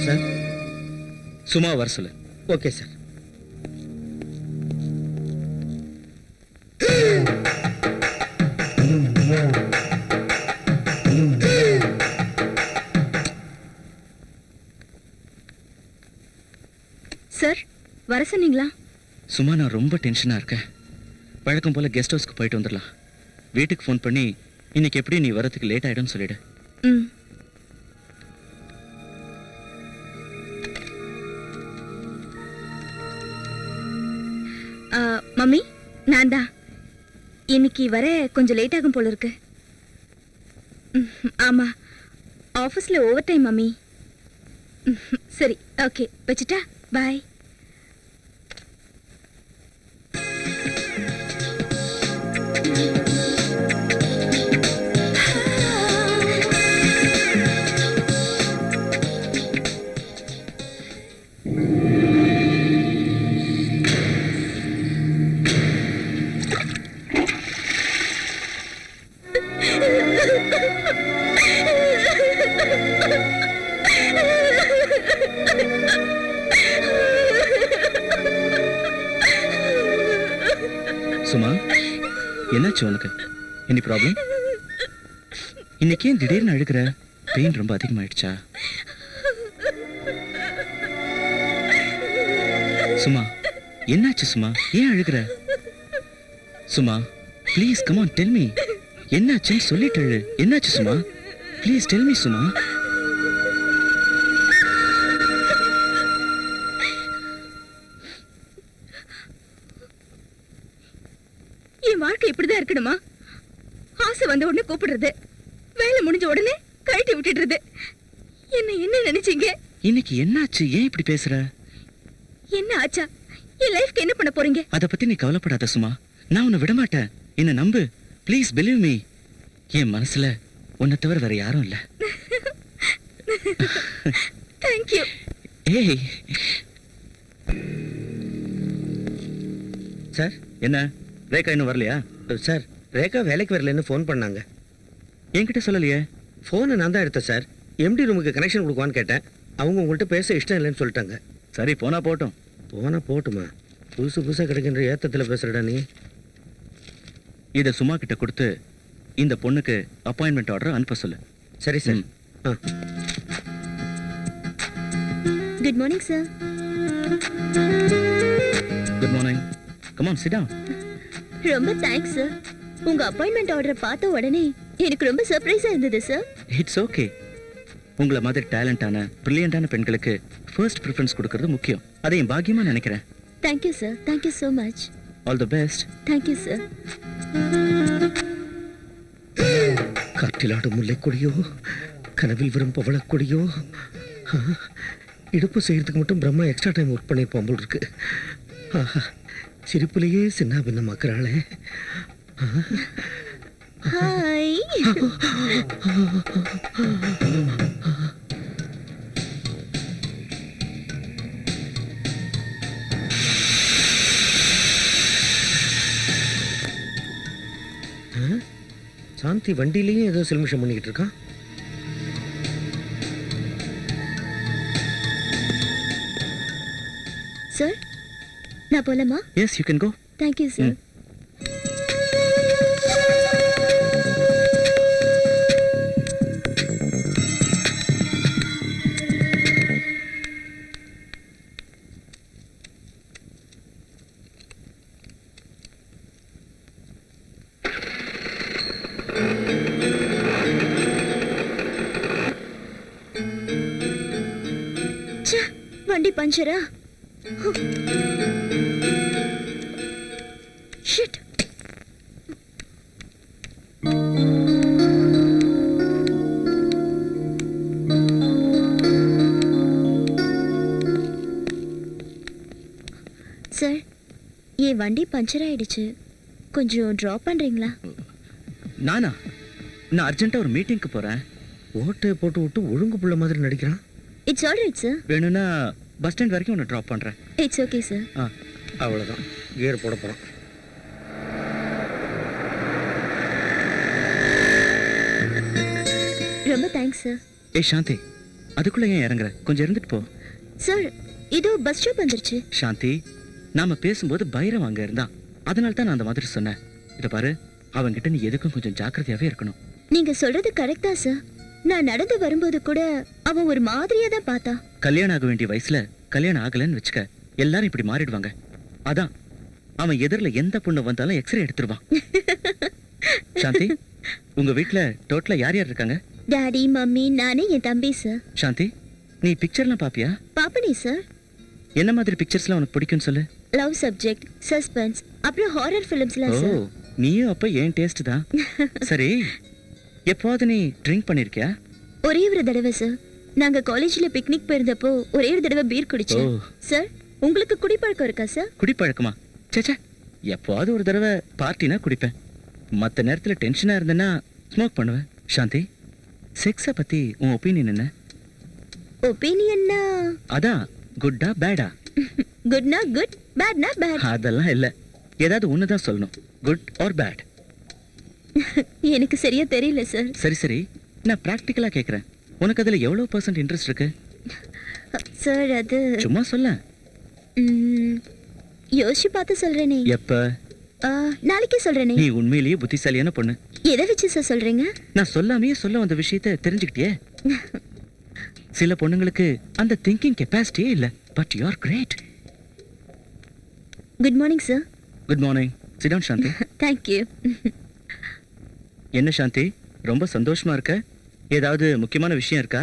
Sir சும்மா வர சொல்லு. Okay sir. சார் வர சொன்னீங்களா? சும்மா நான் ரொம்ப டென்ஷனா இருக்கேன். வழக்கம் போல கெஸ்ட் ஹவுஸ்க்கு போயிட்டு வந்துடலாம். வீட்டுக்கு ஃபோன் பண்ணி இன்னைக்கு எப்படி நீ வரதுக்கு லேட் ஆயிடும்னு சொல்லிடு. ம். மம்மி நான் தான். இன்னைக்கு வர கொஞ்சம் லேட் ஆகும் போல இருக்கு. ஆமா, ஆஃபீஸ்ல ஓவர் டைம் மம்மி. சரி ஓகே, வச்சுட்டா. பாய். சும்மா என்னாச்சு உனக்கு? Any problem? இன்னைக்கு ஏன் திடீர்னு அழுகிற? பெயின் ரொம்ப அதிகமாயிடுச்சா? சும்மா என்னாச்சு? சும்மா ஏன் அழுகிற? சும்மா please come on tell me. என்னாச்சுன்னு சொல்லிட்டு அழு. என்னாச்சு சும்மா? ப்ளீஸ் டெல் மீ சும்மா. என் வாழ்க்கை இப்படிதான் இருக்கணுமா? ஆசை வந்த உடனே கூப்பிடுறது, வேலை முடிஞ்ச உடனே கழட்டி விட்டுடுறது. என்ன நினைச்சீங்க? இன்னைக்கு என்னாச்சு? ஏன் இப்படி பேசுற? என்ன ஆச்சா? என் லைஃப்க்கு என்ன பண்ண போறீங்க? அத பத்தி நீ கவலைப்படாத சும்மா. நான் உன்னை விட மாட்டேன். என்ன நம்பு. Please believe me. என் மனசுல உன்னை தவிர வேற யாரும் இல்ல. Thank you. ஏய் சார் என்ன ரேகா இன்னும் வரலையா? சார் ரேகா வேலைக்கு வரலன்னு ஃபோன் பண்ணாங்க. என்கிட்ட சொல்லலையே. ஃபோனை நான் தான் எடுத்தேன் சார். எம்டி ரூமுக்கு கனெக்ஷன் கொடுக்குவான்னு கேட்டேன். அவங்க உங்கள்கிட்ட பேச இஷ்டம் இல்லைன்னு சொல்லிட்டாங்க. சரி போனா போட்டும். போனா போட்டுமா? புதுசாக கிடைக்கின்ற ஏத்தத்தில் பேசுறடா நீ. இதை சும்மா கிட்ட கொடுத்து இந்த பொண்ணுக்கு அப்பாயின்மெண்ட் ஆர்டர் அனுப்ப சொல்லு. சரி sir. Good morning sir. Good morning. Come on sit down. ரொம்ப தேங்க்ஸ் சார். உங்க அப்பாயின்மெண்ட் ஆர்டரை பார்த்த உடனே எனக்கு ரொம்ப சர்ப்ரைஸா இருந்தது சார். It's okay. உங்களை மாதிரி டேலண்டான பிரில்லியண்டான பெண்களுக்கு ஃபர்ஸ்ட் ப்ரிஃபரன்ஸ் கொடுக்கறது முக்கியம். அதை என் பாக்கியமா நினைக்கிறேன். Thank you sir. Thank you so much. All the best. Thank you sir. காற்றிலாடும் முல்லைக்கொடியோ, கனவில் வரும் பவளக்கொடியோ. இடுப்பு செய்யறதுக்கு மட்டும் பிரம்மா எக்ஸ்ட்ரா டைம் ஒர்க் பண்ணியிருப்பான் போல் இருக்கு. சிரிப்புலேயே சின்ன பின்னமாக்குறாளே. ஹாய். சாந்தி வண்டியிலேயே ஏதோ சில்மிஷம் பண்ணிக்கிட்டு இருக்கான். சார் நான் போலாமா? Yes you can go. Thank you sir. வண்டி பஞ்சரா? ஷிட். சார் என் வண்டி பஞ்சர் ஆயிடுச்சு. கொஞ்சம் ட்ராப் பண்றீங்களா? நானா? நான் அர்ஜென்ட்டா ஒரு மீட்டிங்க்கு போறேன். ஓட்டை போட்டு விட்டு ஒழுங்கு புள்ள மாதிரி நடிக்கிறான். It's alright sir. வேணும்னா பஸ் ஸ்டாண்ட் வரைக்கும் உன்னை ட்ராப் பண்றேன். It's okay sir. அவ்வளோதான், கியர் போட போகிறான். ரொம்ப தேங்க்ஸ் சார். ஏய் சாந்தி, அதுக்குள்ள ஏன் இறங்குற? கொஞ்சம் இருந்துட்டு போ. சார் இதோ பஸ் ஸ்டாப் வந்துருச்சு. சாந்தி, நாம பேசும்போது பைரவ் அங்க இருந்தான். அதனால தான் நான் அந்த மாதிரி சொன்னேன். இத பாரு, அவன்கிட்ட நீ எதுக்கும் கொஞ்சம் ஜாக்கிரதையாவே இருக்கணும். நீங்க சொல்றது கரெக்டா சார். நான் நடந்து வரும்போது கூட அவன் ஒரு மாதிரியா தான் பார்த்தா. கல்யாணம் ஆக வேண்டிய வயசுல கல்யாணம் ஆகலன்னு வச்சுக்க, எல்லாரும் இப்படி மாறிடுவாங்க. அதான் அவன் எதிரில எந்த பொண்ணு வந்தாலும் எக்ஸ்ரே எடுத்துருவான். சாந்தி, உங்க வீட்ல டோட்டலா யார் யார் இருக்காங்க? டாடி, மம்மி, நானே, என் தம்பி சார். சாந்தி, நீ பிக்சர்லாம் பாப்பியா? பாப்பனே சார். என்ன மாதிரி பிக்சர்ஸ்லாம் உனக்கு பிடிக்கும்னு சொல்லு. லவ் சப்ஜெக்ட், சஸ்பென்ஸ், அப்புறம் ஹாரர் ஃபிலிம்ஸ்லாம் ஓ, சார். நீயும் அப்ப ஏன் டேஸ்ட் தான். சரி, எப்போது நீ ட்ரிங்க் பண்ணிருக்கியா? ஒரே ஒரு தடவை சார். நாங்க காலேஜ்ல பிக்னிக் போயிருந்தப்போ ஒரே ஒரு தடவை பீர் குடிச்சோம். ஓ. சார், உங்களுக்கு குடிப்பழக்கம் இருக்கா சார்? குடிப்பழக்கமா? சேச்சே, எப்போது ஒரு தடவை பார்ட்டினா குடிப்பேன். மற்ற நேரத்தில் டென்ஷனாக இருந்தேன்னா ஸ்மோக் பண்ணுவேன். சாந்தி, செக்ஸை பற்றி உன் ஒப்பீனியன் என்ன? ஒப்பீனியன்னா அதான், குட்டா பேடா? குட்னா குட், பேட்னா பேட். அதெல்லாம் இல்லை, ஏதாவது ஒன்று தான் சொல்லணும். Good or bad? எனக்கு சரியா தெரியல சார். சரி சரி, நான் ப்ராக்டிக்கலாக கேட்குறேன். உனக்கு அதில் எவ்வளோ % இன்ட்ரெஸ்ட் இருக்கு? சார் அது சும்மா சொல்ல. யோசிச்சு பார்த்து சொல்றேனே. எப்போ? நாளைக்கே சொல்றேனே. நீ உண்மையிலேயே புத்திசாலியான பொண்ணு. எதை வச்சு சார் சொல்றீங்க? நான் சொல்லாமையே சொல்ல வந்த விஷயத்தை தெரிஞ்சுக்கிட்டியே. சில பொண்ணுங்களுக்கு அந்த திங்கிங் கெப்பாசிட்டியே இல்லை. But you are great. Good morning sir. Good morning. Sit down Shanthi. Thank you. என்ன சாந்தி, ரொம்ப சந்தோஷமா இருக்க? ஏதாவது முக்கியமான விஷயம் இருக்கா?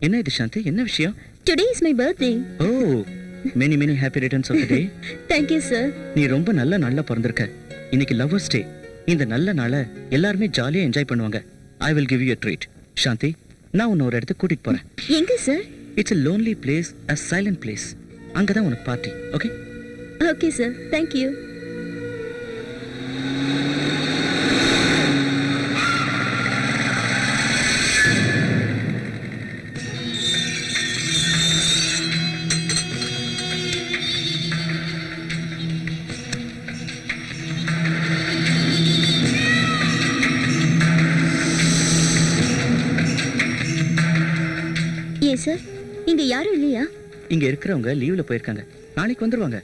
என்ன இது சாந்தி, என்ன விஷயம்? Today is my birthday. Oh, many many happy returns of the day. Thank you sir. நீ ரொம்ப நல்ல நாள்ல பிறந்திருக்க. இன்னைக்கு லவ்வர்ஸ் டே. இந்த நல்ல நாளை எல்லாருமே ஜாலியா என்ஜாய் பண்ணுவாங்க. I will give you a treat. Shanti, நான் உன்னை ஒரு இடத்துக்கு கூட்டிட்டு போறேன். எங்க sir? It's a lonely place, a silent place. அங்கதான் உனக்கு party. Okay? Okay sir, thank you. ஏன் சார், இங்க யாரும் இல்லையா? இங்க இருக்கிறவங்க லீவ்ல போயிருக்காங்க. நாளைக்கு வந்துருவாங்க.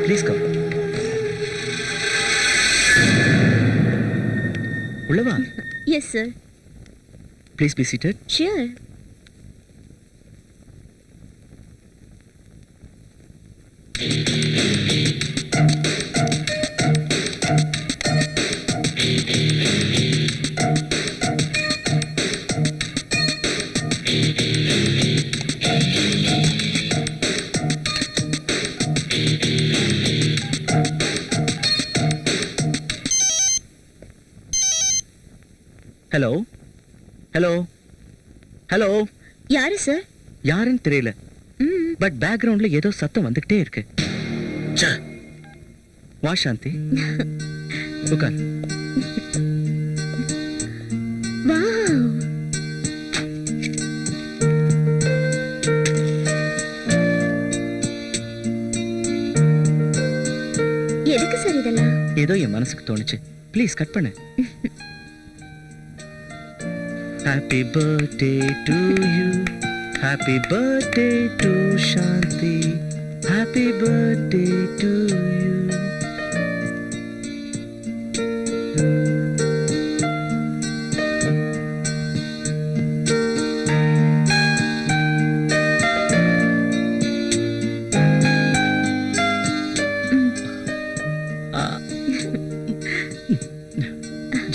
Please come. உள்ளவா? Yes sir. Please be seated. Cheers. Hello hello hello. யாரு சார்? யாருன்னு தெரியல. பட் பேக்ரவுண்ட்ல ஏதோ சத்தம் வந்துகிட்டே இருக்கு. வா சாந்தி, உட்கார். வாவ். எதுக்கு சார் இதெல்லாம்? ஏதோ என் மனசுக்கு தோணுச்சு. ப்ளீஸ் கட் பண்ணு. Happy birthday to you. Happy birthday to Shanti. Happy birthday to you.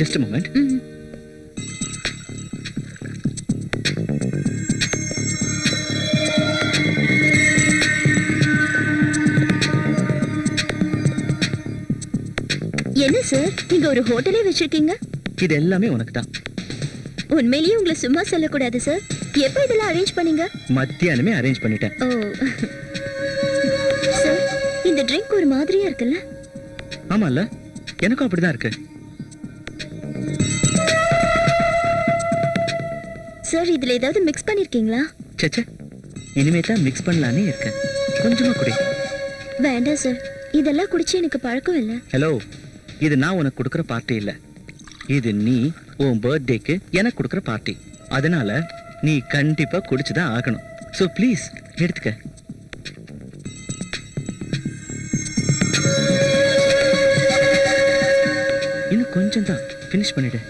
Just a moment. என்ன சார், நீங்க ஒரு ஹோட்டலே வச்சிருக்கீங்க? இது எல்லாமே உனக்கு தான். உண்மையிலேயே உங்களை சும்மா சொல்லக்கூடாது சார். எப்ப இதெல்லாம் அரேஞ்ச் பண்ணீங்க? மத்தியானமே அரேஞ்ச் பண்ணிட்டேன். ஓ சார், இந்த ட்ரிங்க் ஒரு மாதிரியா இருக்குல்ல? ஆமால, எனக்கும் அப்படிதான் இருக்கு. சார், இதுல ஏதாவது மிக்ஸ் பண்ணிருக்கீங்களா? சேச்சே, இனிமே தான் மிக்ஸ் பண்ணலானே இருக்கேன். கொஞ்சமா குடி. வேண்டாம் சார், இதெல்லாம் குடிச்சு எனக்கு பழக்கம் இல்ல. ஹலோ, இது நான் உனக்கு கொடுக்குற பார்ட்டி இல்ல, இது நீ உன் பர்த்டேக்கு எனக்கு கொடுக்குற பார்ட்டி. அதனால நீ கண்டிப்பா குடிச்சுதான் ஆகணும். ஸோ ப்ளீஸ் எடுத்துக்க. இன்னும் கொஞ்சம் தான், ஃபினிஷ் பண்ணிடு.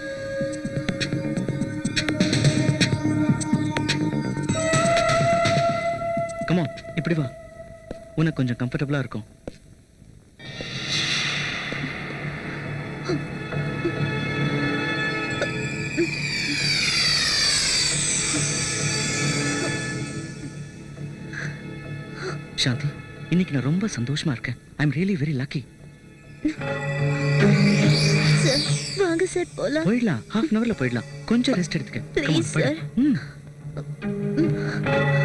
கமான், இப்படி வா, உனக்கு கொஞ்சம் கம்ஃபர்டபுளா இருக்கும். சாந்தி, இன்னைக்கு நான் ரொம்ப சந்தோஷமா இருக்கேன். I am really very lucky. Sir, வாங்க சார் போலாம். போயிடலாம், ஹாஃப் அன் அவர்ல போயிடலாம். கொஞ்சம் ரெஸ்ட் எடுத்துக்க. Come on, Please, போயிடு. sir.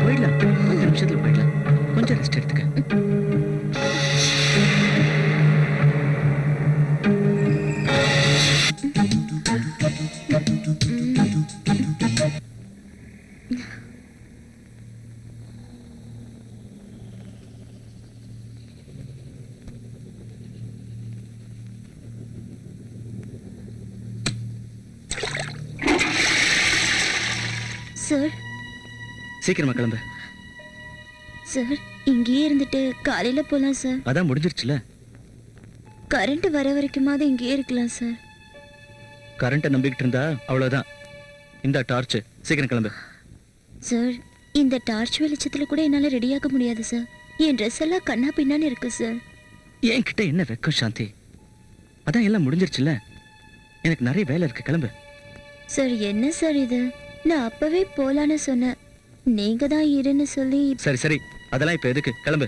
போயிடலாம், 10 நிமிஷத்துல போயிடலாம். கொஞ்சம் ரெஸ்ட் எடுத்துக்க. சார், சீக்கிரமா கிளம்பு. சார், இங்கேயே இருந்துட்டு காலையில போலாம் சார். அதான் முடிஞ்சிருச்சுல. கரண்ட் வர வரைக்குமாவது இங்கேயே இருக்கலாம் சார். கரண்ட்டை நம்பிக்கிட்டு இருந்தா அவ்வளவுதான். இந்த டார்ச், சீக்கிரம் கிளம்பு. சார், இந்த டார்ச் வெளிச்சத்துல கூட என்னால ரெடியாக முடியாது சார். என் ட்ரெஸ் எல்லாம் கண்ணா பின்னான்னு இருக்கு சார். என்கிட்ட என்ன வெக்கம் சாந்தி? அதான் எல்லாம் முடிஞ்சிருச்சுல. எனக்கு நிறைய வேலை இருக்கு, கிளம்பு. சார், என்ன சார் இது? நான் அப்பவே போலான்னு சொன்னேன். நீங்க தான் இருன்னு சொல்லி. சரி சரி, அதெல்லாம் இப்ப எதுக்கு? கிளம்பு.